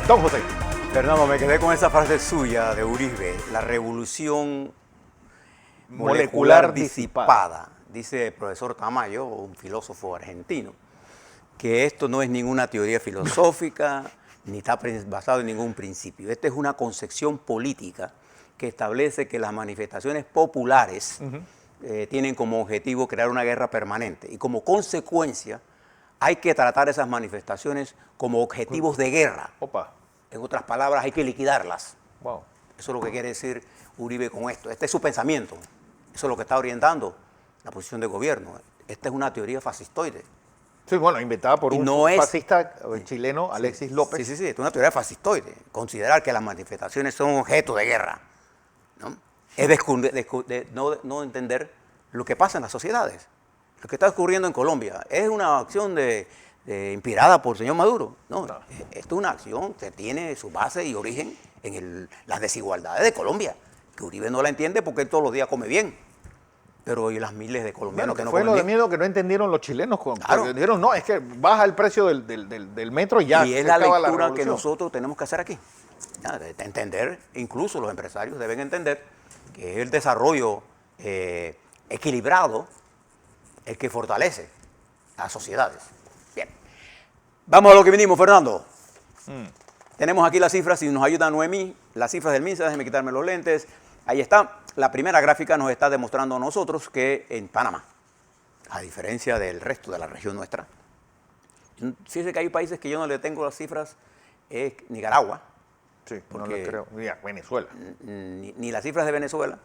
Don José. Fernando, me quedé con esa frase suya de Uribe, la revolución molecular disipada. Dice el profesor Tamayo, un filósofo argentino, que esto no es ninguna teoría filosófica, ni está basado en ningún principio. Esta es una concepción política que establece que las manifestaciones populares tienen como objetivo crear una guerra permanente y como consecuencia hay que tratar esas manifestaciones como objetivos de guerra. Opa. En otras palabras, hay que liquidarlas. Wow. Eso es lo que quiere decir Uribe con esto. Este es su pensamiento. Eso es lo que está orientando la posición de gobierno. Esta es una teoría fascistoide. Sí, bueno, inventada por un fascista chileno, Alexis López. Sí, esta es una teoría fascistoide. Considerar que las manifestaciones son objeto de guerra, ¿no? Es no entender lo que pasa en las sociedades. Lo que está ocurriendo en Colombia es una acción inspirada por el señor Maduro. No, esto es una acción que tiene su base y origen en las desigualdades de Colombia, que Uribe no la entiende porque él todos los días come bien. Pero y las miles de colombianos que no comen bien. Fue lo de miedo que no entendieron los chilenos. Claro. Dijeron, no, es que baja el precio del metro y ya. Y es la lectura que nosotros tenemos que hacer aquí. Ya, de entender, incluso los empresarios deben entender que es el desarrollo equilibrado el que fortalece las sociedades. Bien. Vamos a lo que vinimos, Fernando. Tenemos aquí las cifras, si nos ayuda Noemí, las cifras del MINSA, déjenme quitarme los lentes. Ahí está. La primera gráfica nos está demostrando a nosotros que en Panamá, a diferencia del resto de la región nuestra, fíjese que hay países que yo no le tengo las cifras, es Nicaragua. Sí, no le creo. Ni a Venezuela. Ni las cifras de Venezuela,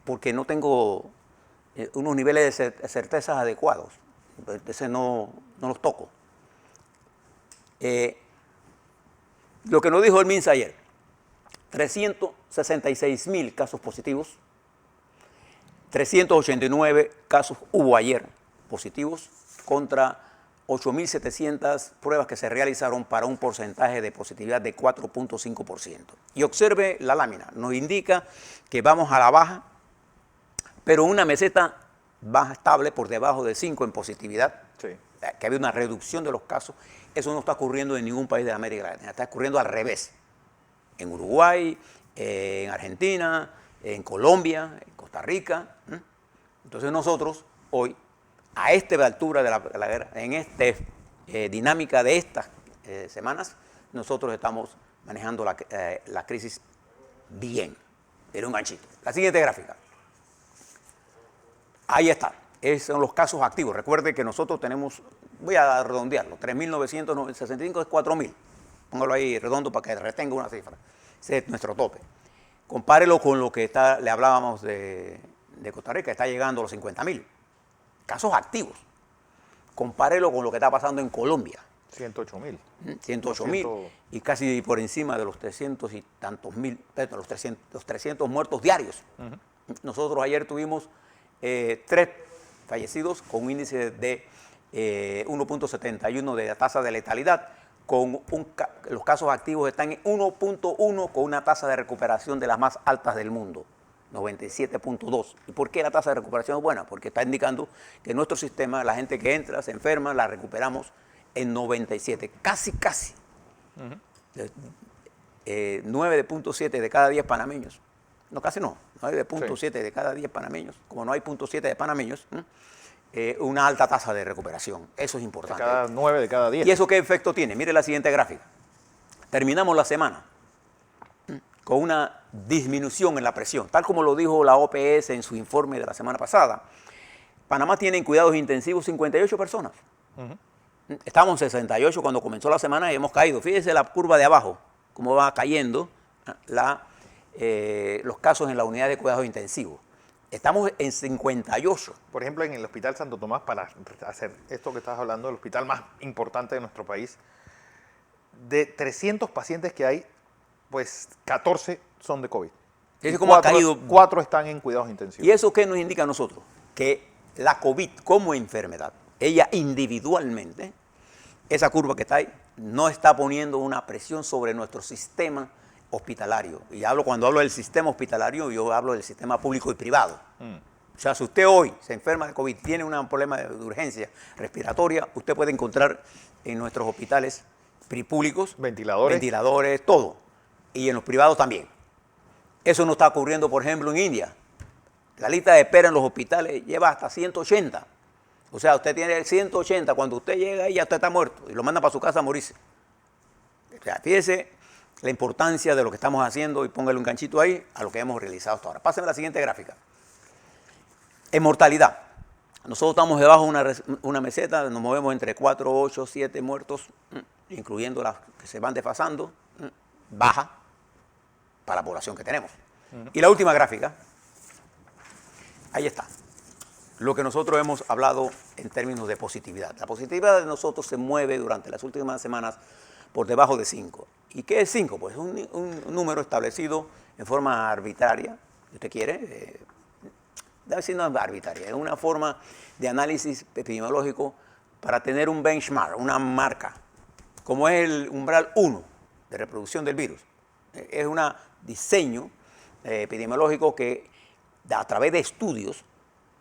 porque no tengo unos niveles de certezas adecuados. Ese no los toco. Lo que nos dijo el MINSA ayer, 366.000 casos positivos, 389 casos hubo ayer positivos contra 8.700 pruebas que se realizaron para un porcentaje de positividad de 4.5%. Y observe la lámina, nos indica que vamos a la baja, pero una meseta baja estable por debajo de 5 en positividad, sí, que había una reducción de los casos. Eso no está ocurriendo en ningún país de América Latina, está ocurriendo al revés. En Uruguay, en Argentina, en Colombia, en Costa Rica. Entonces nosotros hoy, a esta altura de la guerra, en esta dinámica de estas semanas, nosotros estamos manejando la crisis bien. Era un ganchito. La siguiente gráfica. Ahí está. Esos son los casos activos. Recuerde que nosotros tenemos, voy a redondearlo, 3.965 es 4.000. Póngalo ahí redondo para que retenga una cifra. Ese es nuestro tope. Compárelo con lo que le hablábamos de Costa Rica, está llegando a los 50.000. Casos activos. Compárelo con lo que está pasando en Colombia. 108.000. 108.000 y casi por encima de los 300 y tantos mil, los 300 muertos diarios. Nosotros ayer tuvimos 3 fallecidos con un índice de 1.71 de tasa de letalidad. Los casos activos están en 1.1 con una tasa de recuperación de las más altas del mundo, 97.2. ¿Y por qué la tasa de recuperación es buena? Porque está indicando que nuestro sistema, la gente que entra, se enferma, la recuperamos en 97, casi. 9.7 de cada 10 panameños. No, casi no, 9.7 de cada 10 panameños. Como no hay 0.7 de panameños, una alta tasa de recuperación. Eso es importante. 9 de cada 10. ¿Y eso qué efecto tiene? Mire la siguiente gráfica. Terminamos la semana con una disminución en la presión, tal como lo dijo la OPS en su informe de la semana pasada. Panamá tiene en cuidados intensivos 58 personas. Estábamos en 68 cuando comenzó la semana y hemos caído. Fíjese la curva de abajo, cómo va cayendo los casos en la unidad de cuidados intensivos. Estamos en 58. Por ejemplo, en el Hospital Santo Tomás, para hacer esto que estás hablando, el hospital más importante de nuestro país, de 300 pacientes que hay, pues 14 son de COVID. ¿Y cómo ha caído? 4 están en cuidados intensivos. ¿Y eso qué nos indica a nosotros? Que la COVID como enfermedad, ella individualmente, esa curva que está ahí, no está poniendo una presión sobre nuestro sistema hospitalario. Y cuando hablo del sistema hospitalario, yo hablo del sistema público y privado. O sea, si usted hoy se enferma de COVID, tiene un problema de urgencia respiratoria, usted puede encontrar en nuestros hospitales públicos, Ventiladores. ventiladores, todo. Y en los privados también. Eso no está ocurriendo, por ejemplo, en India. La lista de espera en los hospitales lleva hasta 180. O sea, usted tiene 180, cuando usted llega ahí ya usted está muerto y lo mandan para su casa a morirse. O sea, fíjese la importancia de lo que estamos haciendo y póngale un ganchito ahí a lo que hemos realizado hasta ahora. Pásenme la siguiente gráfica. En mortalidad. Nosotros estamos debajo de una meseta, nos movemos entre 4, 8, 7 muertos, incluyendo las que se van desfasando, baja para la población que tenemos. Y la última gráfica, ahí está. Lo que nosotros hemos hablado en términos de positividad. La positividad de nosotros se mueve durante las últimas semanas por debajo de 5. ¿Y qué es 5? Pues es un número establecido en forma arbitraria, si usted quiere. Debe ser no arbitraria, es una forma de análisis epidemiológico para tener un benchmark, una marca, como es el umbral 1 de reproducción del virus. Es un diseño epidemiológico que a través de estudios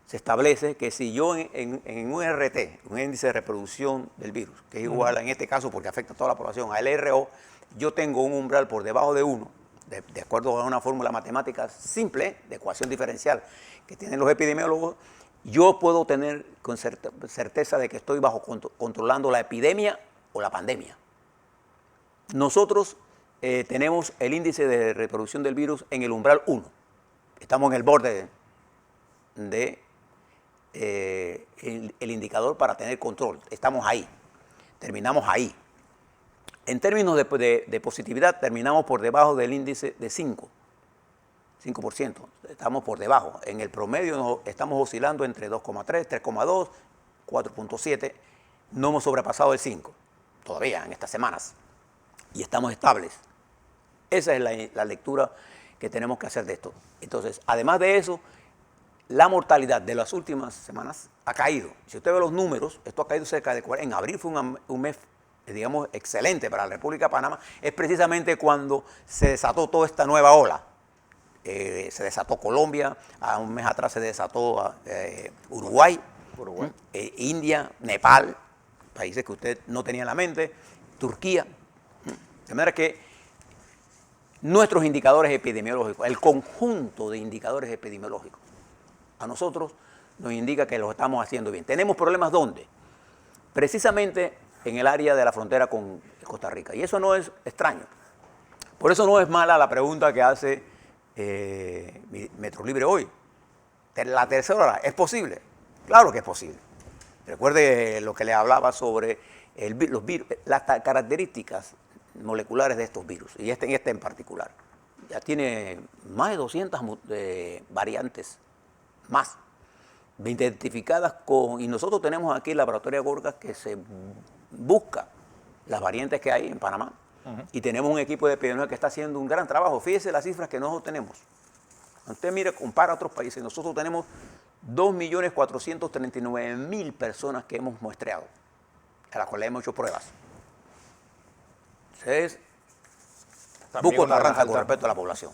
se establece que si yo en un RT, un índice de reproducción del virus, que es igual en este caso porque afecta a toda la población, al RO, yo tengo un umbral por debajo de 1, de acuerdo a una fórmula matemática simple de ecuación diferencial que tienen los epidemiólogos, yo puedo tener con certeza de que estoy controlando la epidemia o la pandemia. Nosotros tenemos el índice de reproducción del virus en el umbral 1. Estamos en el borde de el indicador para tener control. Estamos ahí, terminamos ahí. En términos de positividad, terminamos por debajo del índice de 5%. Estamos por debajo. En el promedio estamos oscilando entre 2,3, 3,2, 4,7. No hemos sobrepasado el 5 todavía en estas semanas. Y estamos estables. Esa es la lectura que tenemos que hacer de esto. Entonces, además de eso, la mortalidad de las últimas semanas ha caído. Si usted ve los números, esto ha caído cerca de 40. En abril fue un mes, digamos, excelente para la República de Panamá. Es precisamente cuando se desató toda esta nueva ola. Se desató Colombia, un mes atrás se desató Uruguay, India, Nepal, países que usted no tenía en la mente, Turquía. De manera que nuestros indicadores epidemiológicos, el conjunto de indicadores epidemiológicos, a nosotros nos indica que lo estamos haciendo bien. ¿Tenemos problemas dónde? Precisamente en el área de la frontera con Costa Rica. Y eso no es extraño. Por eso no es mala la pregunta que hace Metro Libre hoy. La tercera hora, ¿es posible? Claro que es posible. Recuerde lo que le hablaba sobre los virus, las características moleculares de estos virus, y este en particular. Ya tiene más de 200 variantes más identificadas y nosotros tenemos aquí el laboratorio Gorgas que se busca las variantes que hay en Panamá. Y tenemos un equipo de epidemiología que está haciendo un gran trabajo. Fíjese las cifras que nosotros tenemos. Usted mire, compara a otros países. Nosotros tenemos 2.439.000 personas que hemos muestreado, a las cuales hemos hecho pruebas. Ustedes buscan naranja con respecto a la población.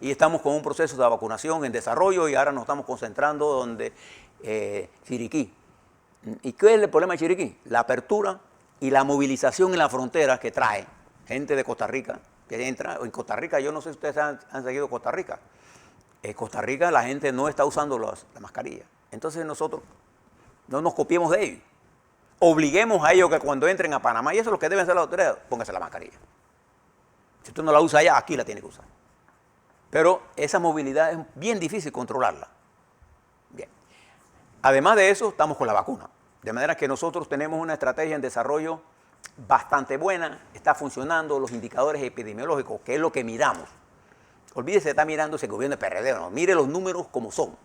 Y estamos con un proceso de vacunación en desarrollo y ahora nos estamos concentrando donde Chiriquí. ¿Y qué es el problema de Chiriquí? La apertura y la movilización en la frontera que trae gente de Costa Rica que entra. En Costa Rica, yo no sé si ustedes han seguido Costa Rica. En Costa Rica la gente no está usando la mascarilla. Entonces nosotros no nos copiemos de ellos. Obliguemos a ellos que cuando entren a Panamá, y eso es lo que deben hacer las autoridades, póngase la mascarilla. Si usted no la usa allá, aquí la tiene que usar. Pero esa movilidad es bien difícil controlarla. Bien. Además de eso, estamos con la vacuna. De manera que nosotros tenemos una estrategia en desarrollo bastante buena, está funcionando, los indicadores epidemiológicos, que es lo que miramos. Olvídese de estar mirando ese gobierno de PRD, no, mire los números como son.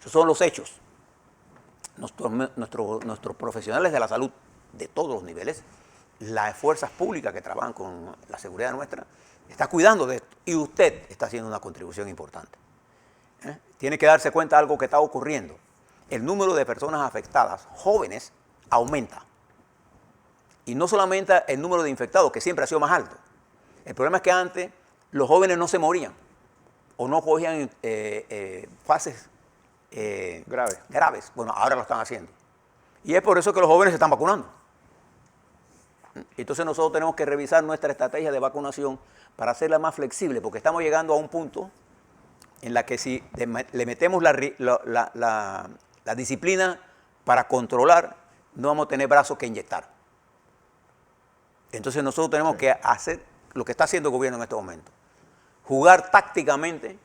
Esos son los hechos. Nuestros profesionales de la salud de todos los niveles, las fuerzas públicas que trabajan con la seguridad nuestra, está cuidando de esto. Y usted está haciendo una contribución importante. Tiene que darse cuenta de algo que está ocurriendo. El número de personas afectadas, jóvenes, aumenta. Y no solamente el número de infectados, que siempre ha sido más alto. El problema es que antes los jóvenes no se morían o no cogían fases graves. Bueno, ahora lo están haciendo. Y es por eso que los jóvenes se están vacunando. Entonces nosotros tenemos que revisar nuestra estrategia de vacunación para hacerla más flexible, porque estamos llegando a un punto en la que si le metemos la disciplina para controlar, no vamos a tener brazos que inyectar. Entonces nosotros tenemos que hacer lo que está haciendo el gobierno en este momento. Jugar tácticamente,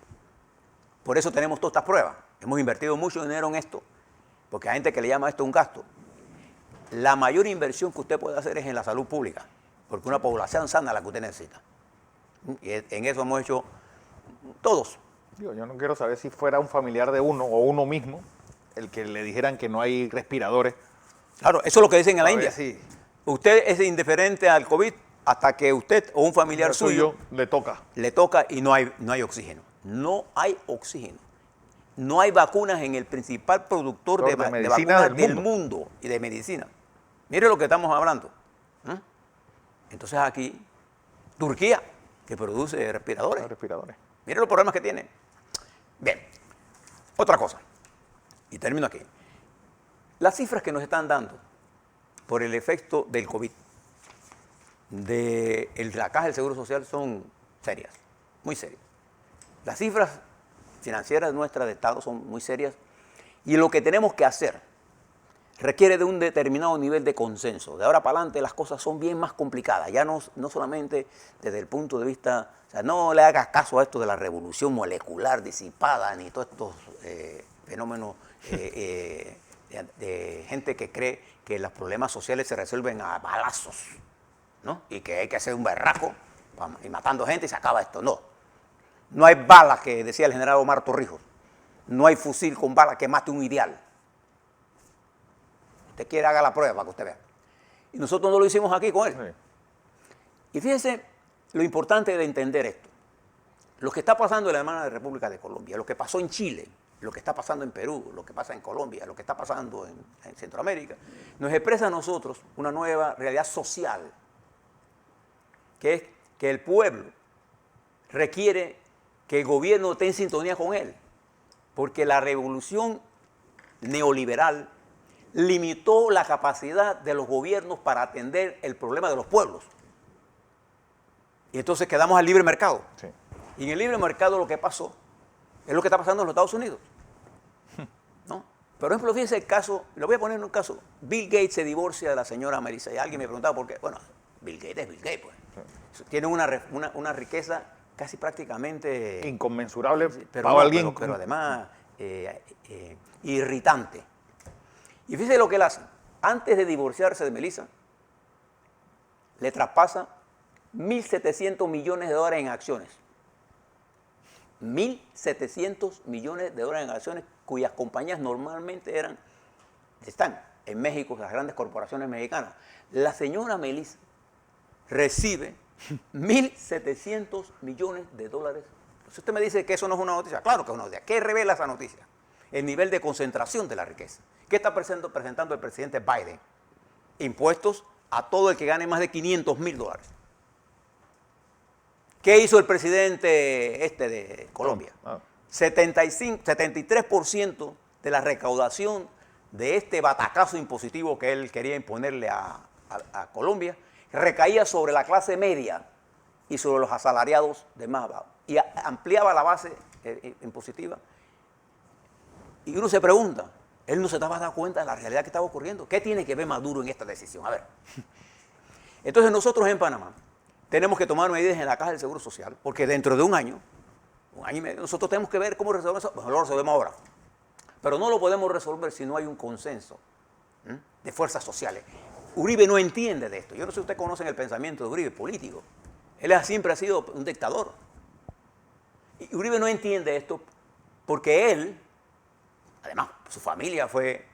por eso tenemos todas estas pruebas. Hemos invertido mucho dinero en esto, porque hay gente que le llama a esto un gasto. La mayor inversión que usted puede hacer es en la salud pública, porque una población sana es la que usted necesita. Y en eso hemos hecho todos. Yo no quiero saber si fuera un familiar de uno o uno mismo el que le dijeran que no hay respiradores. Claro, eso es lo que dicen en la India. Sí. Usted es indiferente al COVID hasta que usted o un familiar suyo le toca y no hay oxígeno. No hay oxígeno. No hay vacunas en el principal productor de vacunas del mundo y de medicina. Mire lo que estamos hablando. Entonces aquí, Turquía, que produce respiradores. Mire los problemas que tiene. Bien, otra cosa, y termino aquí. Las cifras que nos están dando por el efecto del COVID de la Caja del Seguro Social son serias, muy serias. Las cifras financieras nuestras de Estado son muy serias y lo que tenemos que hacer requiere de un determinado nivel de consenso. De ahora para adelante las cosas son bien más complicadas, ya no solamente desde el punto de vista, o sea, no le hagas caso a esto de la revolución molecular disipada, ni todos estos fenómenos de gente que cree que los problemas sociales se resuelven a balazos, ¿no? Y que hay que hacer un berraco y matando gente y se acaba esto. No hay balas, que decía el general Omar Torrijos. No hay fusil con balas que mate un ideal. Usted quiere, haga la prueba para que usted vea. Y nosotros no lo hicimos aquí con él. Sí. Y fíjense lo importante de entender esto. Lo que está pasando en la hermana República de Colombia, lo que pasó en Chile, lo que está pasando en Perú, lo que pasa en Colombia, lo que está pasando en Centroamérica, nos expresa a nosotros una nueva realidad social, que es que el pueblo requiere que el gobierno esté en sintonía con él, porque la revolución neoliberal limitó la capacidad de los gobiernos para atender el problema de los pueblos. Y entonces quedamos al libre mercado. Sí. Y en el libre mercado lo que pasó es lo que está pasando en los Estados Unidos. ¿No? Por ejemplo, fíjense el caso, lo voy a poner en un caso. Bill Gates se divorcia de la señora Melissa. Y alguien me preguntaba por qué. Bueno, Bill Gates es Bill Gates, pues. Sí. Tiene una riqueza casi prácticamente inconmensurable, pero además irritante. Y fíjese lo que él hace. Antes de divorciarse de Melissa, le traspasa 1.700 millones de dólares en acciones. 1.700 millones de dólares en acciones cuyas compañías normalmente están en México, las grandes corporaciones mexicanas. La señora Melissa recibe 1.700 millones de dólares. Si usted me dice que eso no es una noticia, claro que es una noticia. ¿Qué revela esa noticia? El nivel de concentración de la riqueza. ¿Qué está presentando el presidente Biden? Impuestos a todo el que gane más de $500,000. ¿Qué hizo el presidente de Colombia? 73% de la recaudación de este batacazo impositivo que él quería imponerle a Colombia recaía sobre la clase media y sobre los asalariados de más abajo. Y ampliaba la base impositiva. Y uno se pregunta, él no se estaba dando cuenta de la realidad que estaba ocurriendo. ¿Qué tiene que ver Maduro en esta decisión? A ver. Entonces nosotros en Panamá tenemos que tomar medidas en la Caja del Seguro Social, porque dentro de un año y medio, nosotros tenemos que ver cómo resolvemos eso. Pues lo resolvemos ahora. Pero no lo podemos resolver si no hay un consenso de fuerzas sociales. Uribe no entiende de esto. Yo no sé si ustedes conocen el pensamiento de Uribe, político. Él siempre ha sido un dictador. Y Uribe no entiende esto porque él, además, su familia fue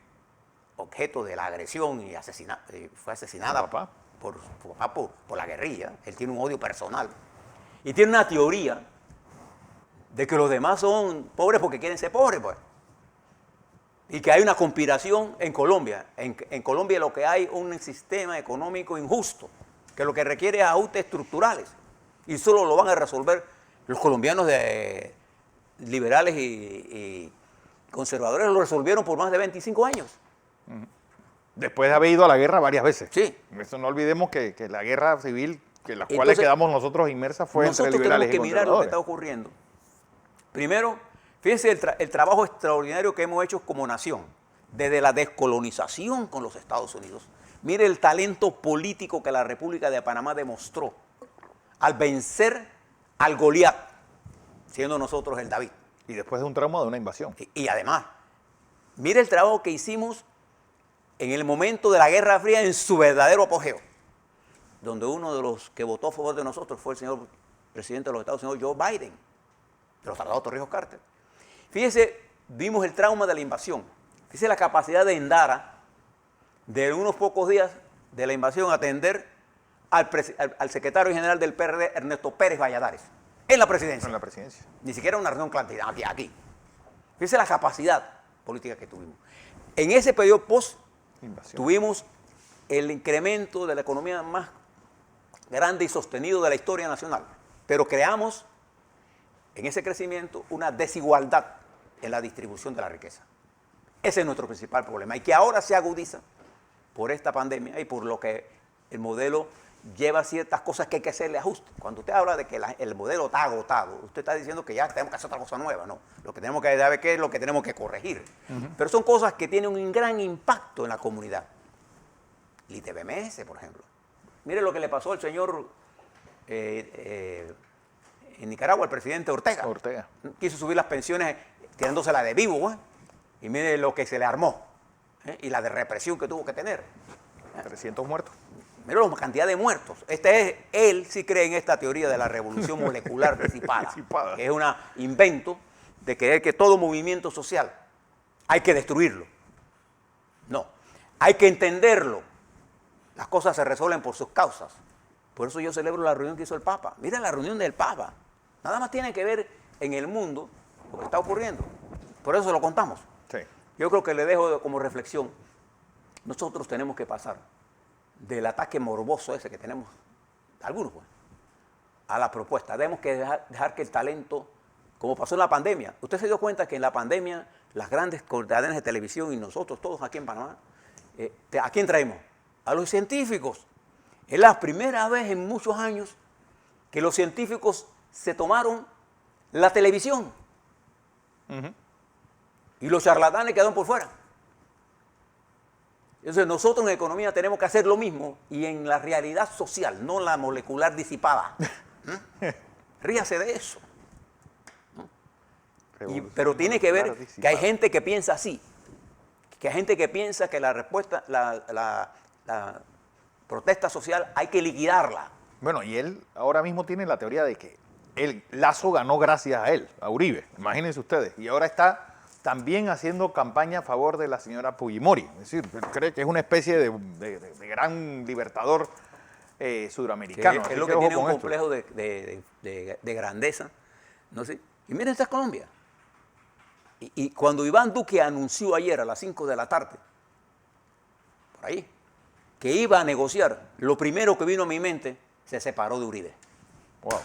objeto de la agresión y fue asesinada por su papá por la guerrilla. Él tiene un odio personal. Y tiene una teoría de que los demás son pobres porque quieren ser pobres, pues. Y que hay una conspiración en Colombia. En Colombia lo que hay es un sistema económico injusto, que lo que requiere es ajustes estructurales. Y solo lo van a resolver los colombianos liberales y conservadores, lo resolvieron por más de 25 años. Después de haber ido a la guerra varias veces. Sí. Eso no olvidemos que la guerra civil, que en la cual Entonces, quedamos nosotros inmersas, fue entre nosotros liberales y tenemos que mirar lo que conservadores. está ocurriendo. Primero, fíjense el trabajo extraordinario que hemos hecho como nación, desde la descolonización con los Estados Unidos. Mire el talento político que la República de Panamá demostró al vencer al Goliat, siendo nosotros el David. Y después de un trauma de una invasión. Y además, mire el trabajo que hicimos en el momento de la Guerra Fría en su verdadero apogeo, donde uno de los que votó a favor de nosotros fue el señor presidente de los Estados Unidos, Joe Biden, de los tratados Torrijos-Carter. Fíjese, vimos el trauma de la invasión. Fíjese la capacidad de Endara, de unos pocos días de la invasión, atender al secretario general del PRD, Ernesto Pérez Valladares, en la presidencia. En la presidencia. Ni siquiera una reunión clandestina, aquí. Fíjese la capacidad política que tuvimos. En ese periodo Invasión. tuvimos el incremento de la economía más grande y sostenido de la historia nacional, pero creamos en ese crecimiento una desigualdad en la distribución de la riqueza. Ese es nuestro principal problema y que ahora se agudiza por esta pandemia y por lo que el modelo lleva ciertas cosas que hay que hacerle ajuste. Cuando usted habla de que el modelo está agotado, usted está diciendo que ya tenemos que hacer otra cosa nueva. No, lo que tenemos que saber qué es lo que tenemos que corregir. Pero son cosas que tienen un gran impacto en la comunidad. El ITBMS, por ejemplo. Mire lo que le pasó al señor en Nicaragua, al presidente Ortega. Ortega. Quiso subir las pensiones tirándosela de vivo, ¿eh? Y mire lo que se le armó, ¿eh? Y la de represión que tuvo que tener. 300 muertos. Mira la cantidad de muertos. Él sí cree en esta teoría de la revolución molecular disipada, que es un invento de creer que todo movimiento social hay que destruirlo. No, hay que entenderlo. Las cosas se resuelven por sus causas. Por eso yo celebro la reunión que hizo el Papa. Mira la reunión del Papa. Nada más tiene que ver en el mundo lo que está ocurriendo. Por eso lo contamos. Sí. Yo creo que le dejo como reflexión. Nosotros tenemos que pasar del ataque morboso ese que tenemos, algunos pues, a la propuesta. Tenemos que dejar que el talento, como pasó en la pandemia. Usted se dio cuenta que en la pandemia las grandes cadenas de televisión y nosotros todos aquí en Panamá, ¿a quién traemos? A los científicos. Es la primera vez en muchos años que los científicos se tomaron la televisión. Y los charlatanes quedaron por fuera. Entonces nosotros en economía tenemos que hacer lo mismo y en la realidad social, no la molecular disipada. Ríase de eso. Pero tiene que ver que hay gente que piensa así, que hay gente que piensa que la respuesta, la protesta social hay que liquidarla. Bueno, y él ahora mismo tiene la teoría de que el Lazo ganó gracias a él, a Uribe, imagínense ustedes, y ahora está también haciendo campaña a favor de la señora Fujimori. Es decir, cree que es una especie de gran libertador sudamericano. Es lo que tiene un complejo de grandeza. No sé. Y miren, esta es Colombia. Y cuando Iván Duque anunció ayer a las 5 de la tarde, por ahí, que iba a negociar, lo primero que vino a mi mente, se separó de Uribe. Wow.